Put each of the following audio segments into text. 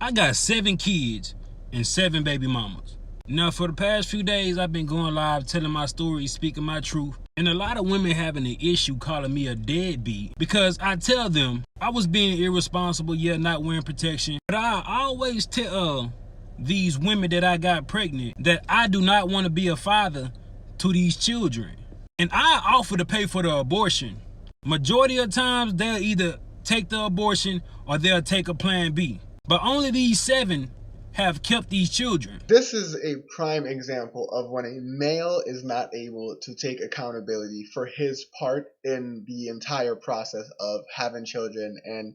I got 7 kids and 7 baby mamas. Now, for the past few days, I've been going live telling my story, speaking my truth. And a lot of women having an issue calling me a deadbeat because I tell them I was being irresponsible, yet not wearing protection. But I always tell these women that I got pregnant that I do not want to be a father to these children. And I offer to pay for the abortion. Majority of times, they'll either take the abortion or they'll take a plan B. But only these 7 have kept these children. This is a prime example of when a male is not able to take accountability for his part in the entire process of having children. And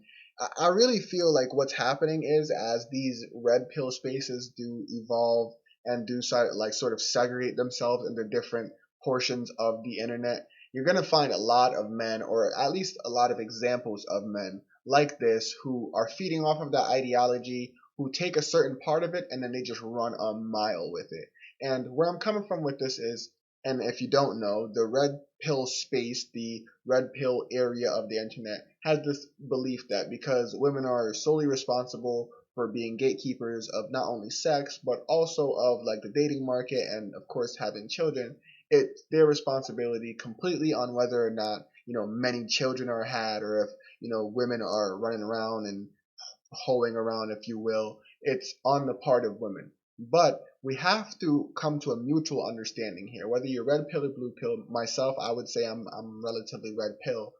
I really feel like what's happening is, as these red pill spaces do evolve and do sort of segregate themselves into different portions of the internet, you're going to find a lot of men, or at least a lot of examples of men like this, who are feeding off of that ideology, who take a certain part of it and then they just run a mile with it. And where I'm coming from with this is, and if you don't know, the red pill space, the red pill area of the internet, has this belief that because women are solely responsible for being gatekeepers of not only sex, but also of like the dating market and of course having children, it's their responsibility completely on whether or not, many children are had, or if, women are running around and hoeing around, if you will. It's on the part of women. But we have to come to a mutual understanding here. Whether you're red pill or blue pill, myself, I would say I'm relatively red pill.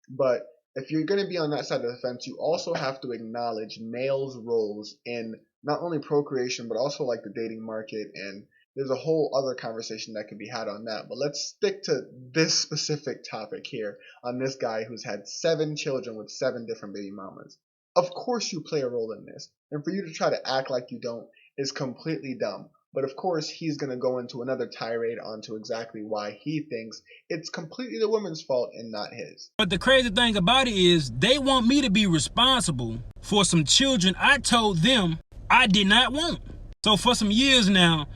But if you're going to be on that side of the fence, you also have to acknowledge males' roles in not only procreation, but also like the dating market. And there's a whole other conversation that could be had on that. But let's stick to this specific topic here on this guy who's had 7 children with 7 different baby mamas. Of course you play a role in this, and for you to try to act like you don't is completely dumb. But of course he's going to go into another tirade onto exactly why he thinks it's completely the woman's fault and not his. But the crazy thing about it is they want me to be responsible for some children I told them I did not want. So for some years now,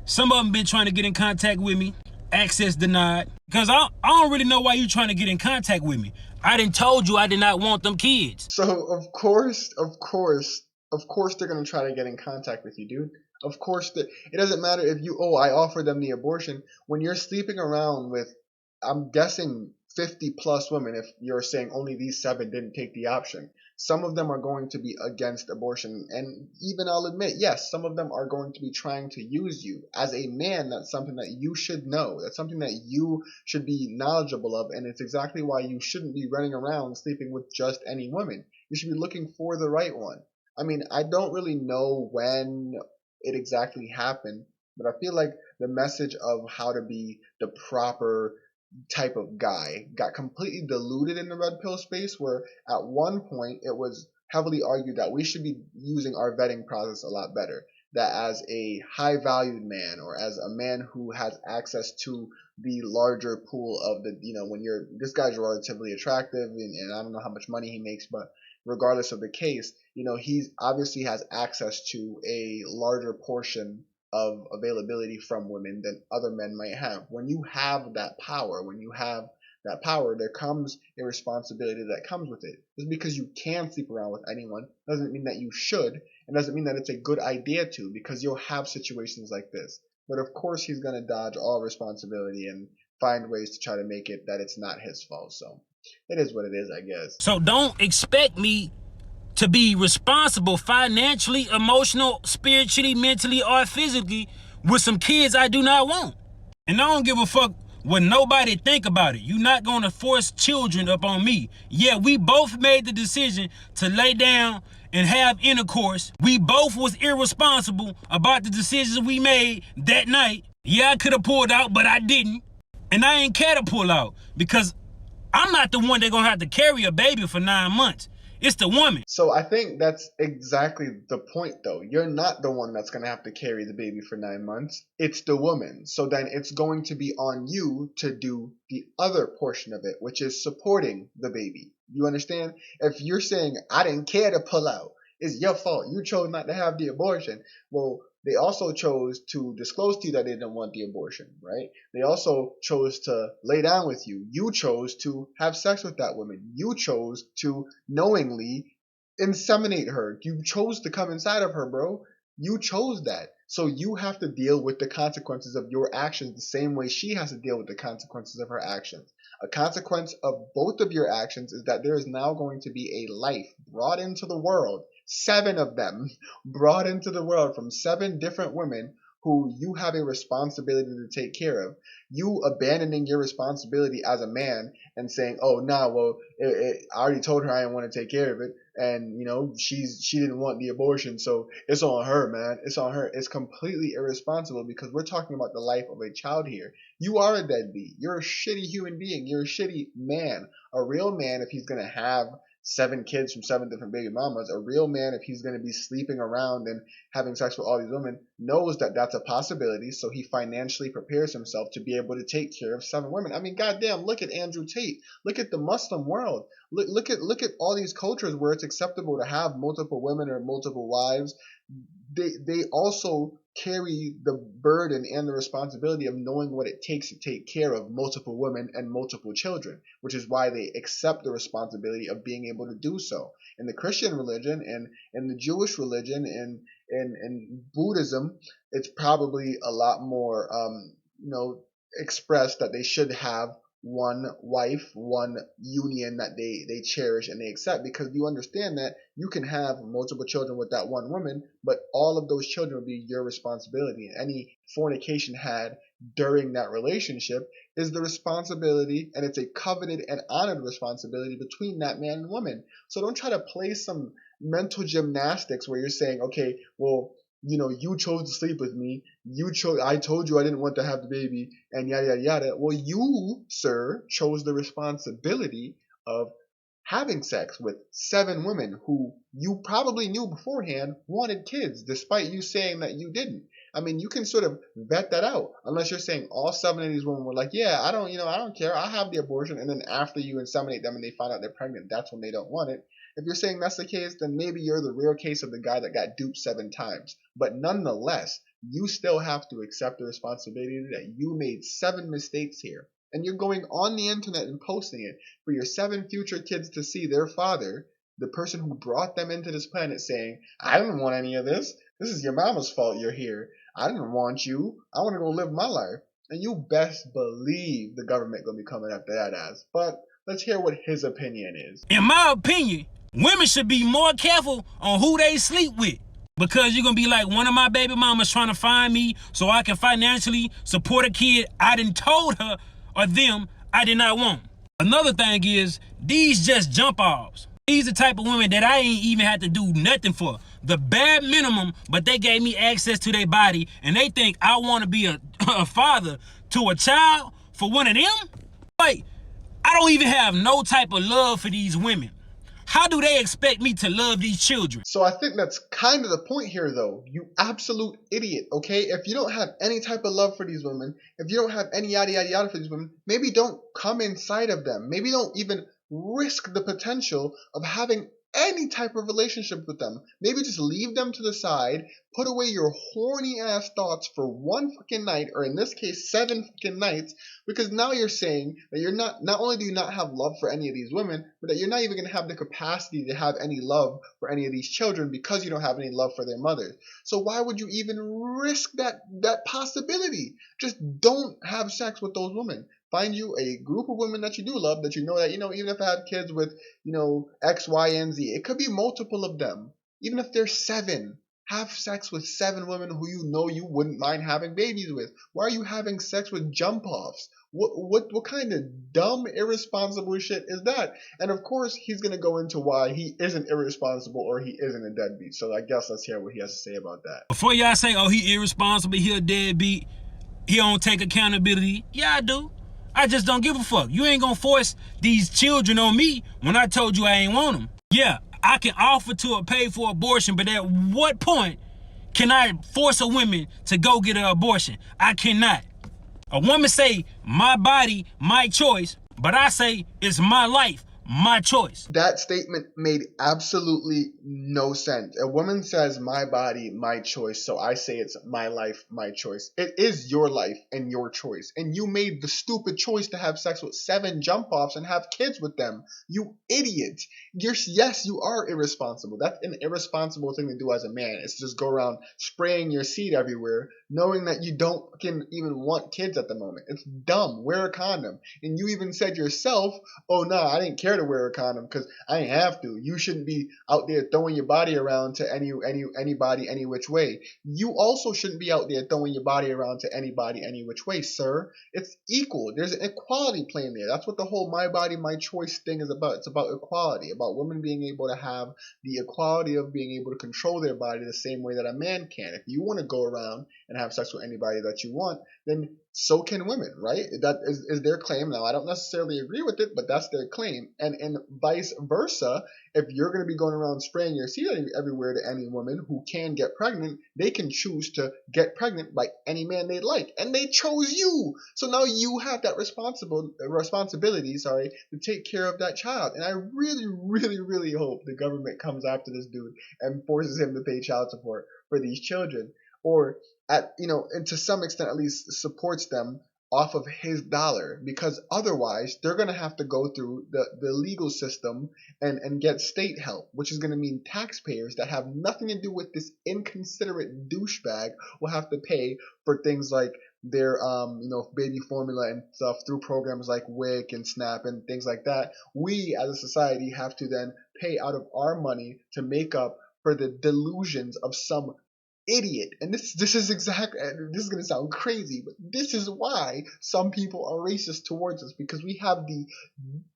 some of them been trying to get in contact with me, access denied, because I don't really know why you trying to get in contact with me. I done told you I did not want them kids. So of course they're gonna try to get in contact with you, dude. Of course it doesn't matter if I offered them the abortion when you're sleeping around with, I'm guessing 50 plus women. If you're saying only these 7 didn't take the option, some of them are going to be against abortion, and even I'll admit, yes, some of them are going to be trying to use you. As a man, that's something that you should know. That's something that you should be knowledgeable of, and it's exactly why you shouldn't be running around sleeping with just any woman. You should be looking for the right one. I mean, I don't really know when it exactly happened, but I feel like the message of how to be the proper type of guy got completely diluted in the red pill space, where at one point it was heavily argued that we should be using our vetting process a lot better, that as a high valued man, or as a man who has access to the larger pool of the, when this guy's relatively attractive, and I don't know how much money he makes, but regardless of the case, he's obviously has access to a larger portion of availability from women than other men might have. When you have that power, there comes a responsibility that comes with it. Just because you can sleep around with anyone doesn't mean that you should, and doesn't mean that it's a good idea to, because you'll have situations like this. But of course he's going to dodge all responsibility and find ways to try to make it that it's not his fault. So it is what it is, I guess. So don't expect me to be responsible financially, emotional, spiritually, mentally, or physically with some kids I do not want. And I don't give a fuck what nobody think about it. You're not going to force children up on me. Yeah, we both made the decision to lay down and have intercourse. We both was irresponsible about the decisions we made that night. Yeah, I could have pulled out, but I didn't. And I ain't care to pull out because I'm not the one that gonna have to carry a baby for 9 months. It's the woman. So I think that's exactly the point, though. You're not the one that's going to have to carry the baby for 9 months. It's the woman. So then it's going to be on you to do the other portion of it, which is supporting the baby. You understand? If you're saying, I didn't care to pull out, it's your fault. You chose not to have the abortion. Well, they also chose to disclose to you that they didn't want the abortion, right? They also chose to lay down with you. You chose to have sex with that woman. You chose to knowingly inseminate her. You chose to come inside of her, bro. You chose that. So you have to deal with the consequences of your actions the same way she has to deal with the consequences of her actions. A consequence of both of your actions is that there is now going to be a life brought into the world, 7 of them brought into the world from 7 different women who you have a responsibility to take care of. You abandoning your responsibility as a man and saying, oh, nah, well, I already told her I didn't want to take care of it. And, you know, she didn't want the abortion, so it's on her, man. It's on her. It's completely irresponsible because we're talking about the life of a child here. You are a deadbeat. You're a shitty human being. You're a shitty man. A real man, if he's going to have 7 kids from 7 different baby mamas, a real man, if he's going to be sleeping around and having sex with all these women, knows that that's a possibility, so he financially prepares himself to be able to take care of 7 women. I mean, goddamn, look at Andrew Tate. Look at the Muslim world. Look at all these cultures where it's acceptable to have multiple women or multiple wives. They also carry the burden and the responsibility of knowing what it takes to take care of multiple women and multiple children, which is why they accept the responsibility of being able to do so. In the Christian religion and in the Jewish religion and Buddhism, it's probably a lot more expressed that they should have one wife, one union that they cherish and they accept, because you understand that you can have multiple children with that one woman, but all of those children will be your responsibility. Any fornication had during that relationship is the responsibility, and it's a coveted and honored responsibility between that man and woman. So don't try to play some mental gymnastics where you're saying, okay, well, you know, you chose to sleep with me. I told you I didn't want to have the baby, and yada, yada, yada. Well, you, sir, chose the responsibility of having sex with 7 women who you probably knew beforehand wanted kids, despite you saying that you didn't. I mean, you can sort of vet that out, unless you're saying all 7 of these women were like, yeah, I don't care. I'll have the abortion. And then after you inseminate them and they find out they're pregnant, that's when they don't want it. If you're saying that's the case, then maybe you're the real case of the guy that got duped 7 times. But nonetheless, you still have to accept the responsibility that you made 7 mistakes here. And you're going on the internet and posting it for your 7 future kids to see their father, the person who brought them into this planet, saying, I didn't want any of this. This is your mama's fault you're here. I didn't want you. I want to go live my life. And you best believe the government going to be coming after that ass. But let's hear what his opinion is. In my opinion, women should be more careful on who they sleep with, because you're going to be like one of my baby mamas trying to find me so I can financially support a kid I done told her or them I did not want. Another thing is, these just jump offs. These the type of women that I ain't even had to do nothing for. The bare minimum, but they gave me access to their body, and they think I want to be a father to a child for one of them? Like, I don't even have no type of love for these women. How do they expect me to love these children? So I think that's kind of the point here, though. You absolute idiot, okay? If you don't have any type of love for these women, if you don't have any yada yada yada for these women, maybe don't come inside of them. Maybe don't even risk the potential of having any type of relationship with them. Maybe just leave them to the side, put away your horny ass thoughts for 1 fucking night, or in this case 7 fucking nights, because now you're saying that you're not only do you not have love for any of these women, but that you're not even going to have the capacity to have any love for any of these children because you don't have any love for their mothers. So why would you even risk that possibility? Just don't have sex with those women. Find you a group of women that you do love, that you know that, even if I have kids with, X, Y, and Z, it could be multiple of them. Even if there's 7, have sex with 7 women who you know you wouldn't mind having babies with. Why are you having sex with jump-offs? What kind of dumb, irresponsible shit is that? And of course, he's going to go into why he isn't irresponsible or he isn't a deadbeat. So I guess let's hear what he has to say about that. Before y'all say, oh, he irresponsible, he a deadbeat, he don't take accountability. Yeah, I do. I just don't give a fuck. You ain't gonna force these children on me when I told you I ain't want them. Yeah, I can offer to pay for abortion, but at what point can I force a woman to go get an abortion? I cannot. A woman say, my body, my choice, but I say, it's my life, my choice. That statement made absolutely no sense. A woman says, my body, my choice, so I say it's my life, my choice. It is your life and your choice. And you made the stupid choice to have sex with 7 jump offs and have kids with them. You idiot. Yes, you are irresponsible. That's an irresponsible thing to do as a man. It's just go around spraying your seed everywhere, knowing that you don't even want kids at the moment. It's dumb. Wear a condom. And you even said yourself, oh no, I didn't care to wear a condom because I didn't have to. You shouldn't be out there throwing your body around to anybody any which way. You also shouldn't be out there throwing your body around to anybody any which way, sir. It's equal. There's an equality playing there. That's what the whole my body, my choice thing is about. It's about equality, about women being able to have the equality of being able to control their body the same way that a man can. If you want to go around and have sex with anybody that you want, then so can women, right? That is their claim. Now, I don't necessarily agree with it, but that's their claim. And vice versa, if you're going to be going around spraying your seed everywhere to any woman who can get pregnant, they can choose to get pregnant by any man they like. And they chose you. So now you have that responsibility, to take care of that child. And I really, really, really hope the government comes after this dude and forces him to pay child support for these children. Or and to some extent at least supports them off of his dollar, because otherwise they're going to have to go through the legal system and get state help, which is going to mean taxpayers that have nothing to do with this inconsiderate douchebag will have to pay for things like their baby formula and stuff through programs like WIC and SNAP and things like that. We as a society have to then pay out of our money to make up for the delusions of some idiot. And this is going to sound crazy, but this is why some people are racist towards us, because we have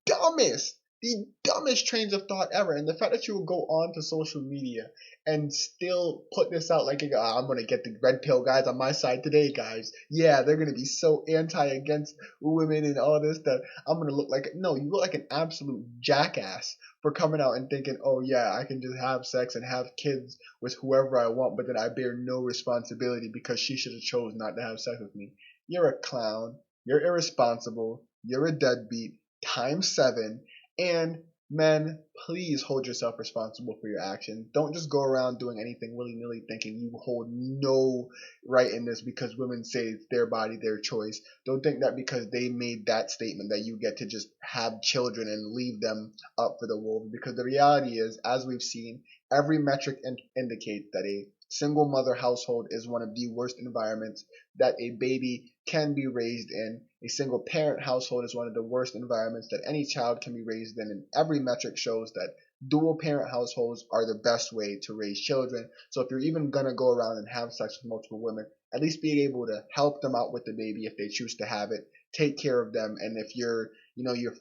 dumbest the dumbest trains of thought ever. And the fact that you will go on to social media and still put this out like, I'm going to get the red pill guys on my side today, guys. Yeah, they're going to be so against women and all this that I'm going to look like, no, you look like an absolute jackass for coming out and thinking, oh yeah, I can just have sex and have kids with whoever I want, but then I bear no responsibility because she should have chose not to have sex with me. You're a clown. You're irresponsible. You're a deadbeat times 7. And men, please hold yourself responsible for your actions. Don't just go around doing anything willy-nilly thinking you hold no right in this because women say it's their body, their choice. Don't think that because they made that statement that you get to just have children and leave them up for the wolves. Because the reality is, as we've seen, every metric indicates that a single mother household is one of the worst environments that a baby can be raised in. A single parent household is one of the worst environments that any child can be raised in, and every metric shows that dual parent households are the best way to raise children. So if you're even going to go around and have sex with multiple women, at least be able to help them out with the baby if they choose to have it, take care of them, and if your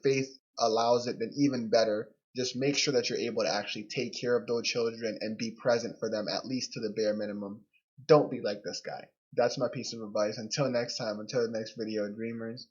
faith allows it, then even better. Just make sure that you're able to actually take care of those children and be present for them, at least to the bare minimum. Don't be like this guy. That's my piece of advice. Until next time, until the next video, dreamers.